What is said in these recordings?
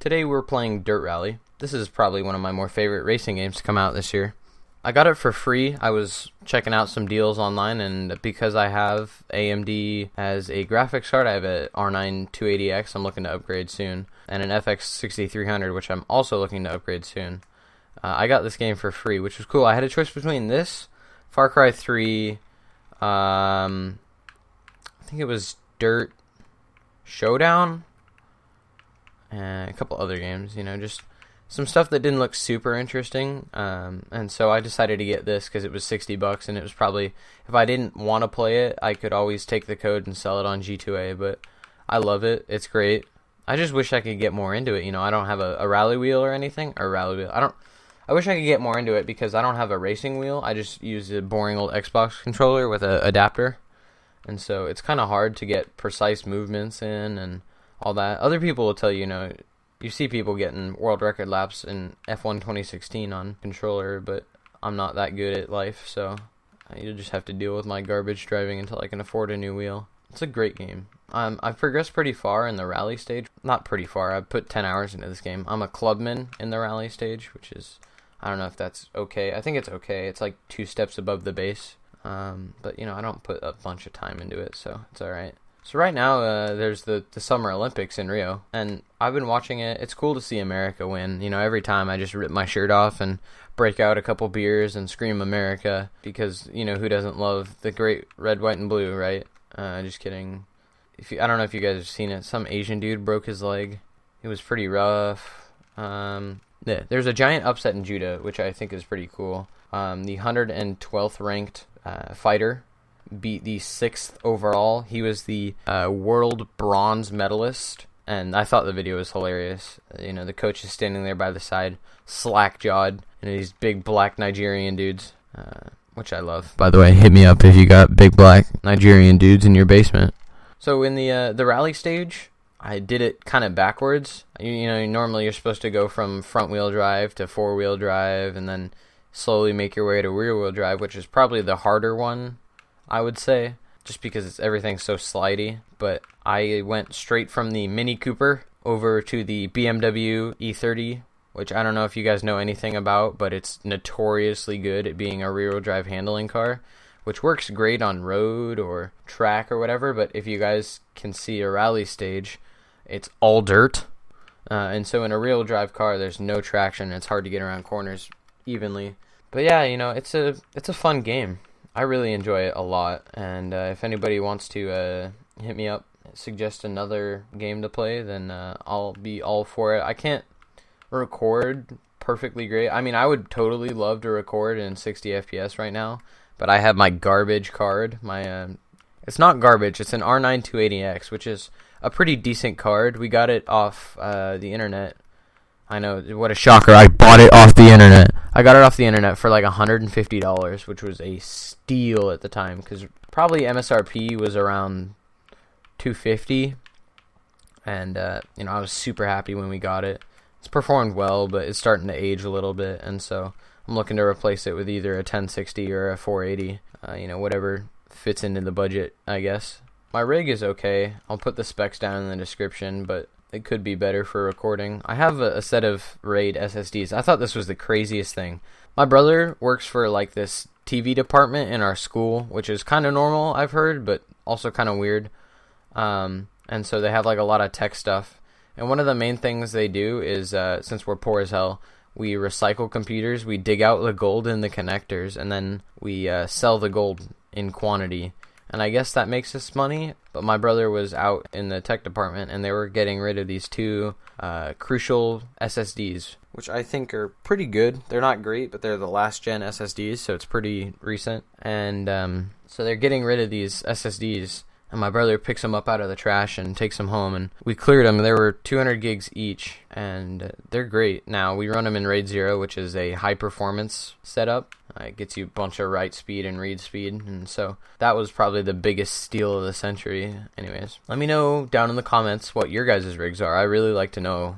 Today we're playing Dirt Rally. This is probably one of my more favorite racing games to come out this year. I got it for free. I was checking out some deals online, and because I have AMD as a graphics card, I have a R9 280X I'm looking to upgrade soon, and an FX 6300, which I'm also looking to upgrade soon. I got this game for free, which was cool. I had a choice between this, Far Cry 3, I think it was Dirt Showdown, and a couple other games, just some stuff that didn't look super interesting, and so I decided to get this because it was $60, and it was probably, if I didn't want to play it, I could always take the code and sell it on G2A, but I love it. It's great. I just wish I could get more into it. I don't have a rally wheel or anything, I wish I could get more into it because I don't have a racing wheel. I just use a boring old Xbox controller with an adapter, and so it's kind of hard to get precise movements in and all that. Other people will tell you, you see people getting world record laps in F1 2016 on controller, but I'm not that good at life, so you just have to deal with my garbage driving until I can afford a new wheel. It's a great game. I've progressed pretty far in the rally stage. Not pretty far. I've put 10 hours into this game. I'm a clubman in the rally stage, which is, I don't know if that's okay. I think it's okay. It's like 2 steps above the base. But, I don't put a bunch of time into it, so it's alright. So right now, there's the Summer Olympics in Rio, and I've been watching it. It's cool to see America win. Every time I just rip my shirt off and break out a couple beers and scream America, because, who doesn't love the great red, white, and blue, right? Just kidding. I don't know if you guys have seen it. Some Asian dude broke his leg. It was pretty rough. Yeah, there's a giant upset in judo, which I think is pretty cool. The 112th ranked fighter beat the 6th overall. He was the world bronze medalist, and I thought the video was hilarious. The coach is standing there by the side, slack-jawed, these big black Nigerian dudes, which I love. By the way, hit me up if you got big black Nigerian dudes in your basement. So in the rally stage, I did it kind of backwards. Normally you're supposed to go from front-wheel drive to four-wheel drive, and then slowly make your way to rear-wheel drive, which is probably the harder one, I would say, just because everything's so slidey. But I went straight from the Mini Cooper over to the BMW E30, which I don't know if you guys know anything about, but it's notoriously good at being a rear-wheel drive handling car, which works great on road or track or whatever. But if you guys can see a rally stage, it's all dirt, and so in a rear-wheel drive car, there's no traction. It's hard to get around corners evenly. But yeah, it's a fun game. I really enjoy it a lot, and if anybody wants to hit me up, suggest another game to play, then I'll be all for it. I can't record perfectly great. I would totally love to record in 60 FPS right now, but I have my garbage card. It's not garbage, it's an R9 280X, which is a pretty decent card. We got it off the internet. I know, what a shocker. I bought it off the internet. I got it off the internet for like $150, which was a steal at the time, because probably MSRP was around $250, and I was super happy when we got it. It's performed well, but it's starting to age a little bit, and so I'm looking to replace it with either a 1060 or a 480, whatever fits into the budget, I guess. My rig is okay. I'll put the specs down in the description, but it could be better for recording. I have a set of RAID SSDs. I thought this was the craziest thing. My brother works for like this TV department in our school, which is kind of normal, I've heard, but also kind of weird. And so they have like a lot of tech stuff. And one of the main things they do is, since we're poor as hell, we recycle computers. We dig out the gold in the connectors, and then we sell the gold in quantity. And I guess that makes us money, but my brother was out in the tech department, and they were getting rid of these 2 crucial SSDs, which I think are pretty good. They're not great, but they're the last gen SSDs, so it's pretty recent. And so they're getting rid of these SSDs, and my brother picks them up out of the trash and takes them home, and we cleared them. There were 200 gigs each, and they're great. Now, we run them in RAID 0, which is a high-performance setup. It gets you a bunch of write speed and read speed, and so that was probably the biggest steal of the century. Anyways, let me know down in the comments what your guys' rigs are. I really like to know,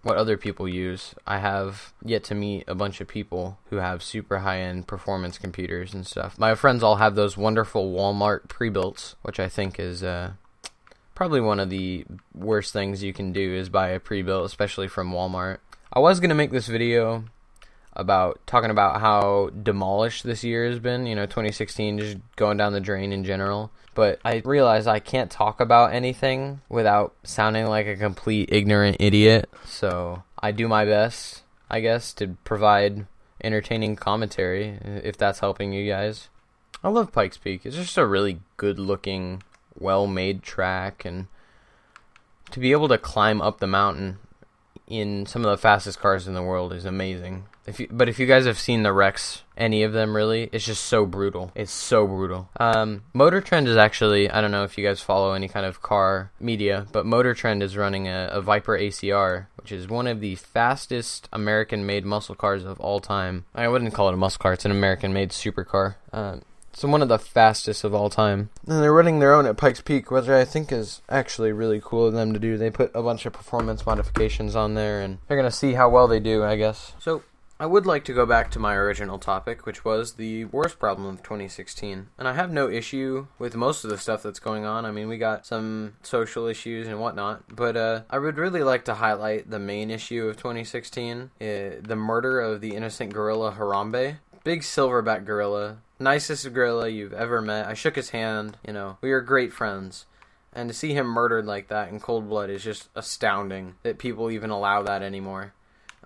what other people use. I have yet to meet a bunch of people who have super high-end performance computers and stuff. My friends all have those wonderful Walmart pre-builts, which I think is probably one of the worst things you can do is buy a pre-built, especially from Walmart. I was going to make this video about talking about how demolished this year has been, 2016 just going down the drain in general. But I realize I can't talk about anything without sounding like a complete ignorant idiot. So I do my best, I guess, to provide entertaining commentary, if that's helping you guys. I love Pikes Peak. It's just a really good looking, well-made track, and to be able to climb up the mountain in some of the fastest cars in the world is amazing. But if you guys have seen the wrecks, any of them really, it's just so brutal. It's so brutal. Motor Trend is actually, I don't know if you guys follow any kind of car media, but Motor Trend is running a Viper ACR, which is one of the fastest American-made muscle cars of all time. I wouldn't call it a muscle car, it's an American-made supercar. So one of the fastest of all time. And they're running their own at Pikes Peak, which I think is actually really cool of them to do. They put a bunch of performance modifications on there, and they're going to see how well they do, I guess. So I would like to go back to my original topic, which was the worst problem of 2016. And I have no issue with most of the stuff that's going on. I mean, we got some social issues and whatnot. But I would really like to highlight the main issue of 2016, the murder of the innocent gorilla Harambe. Big silverback gorilla. Nicest gorilla you've ever met. I shook his hand, we were great friends. And to see him murdered like that in cold blood is just astounding that people even allow that anymore.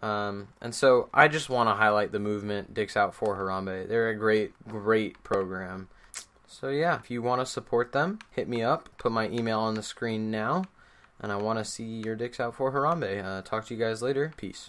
And so I just want to highlight the movement Dicks Out for Harambe. They're a great, great program. So yeah, if you want to support them, hit me up. Put my email on the screen now. And I want to see your Dicks Out for Harambe. Talk to you guys later. Peace.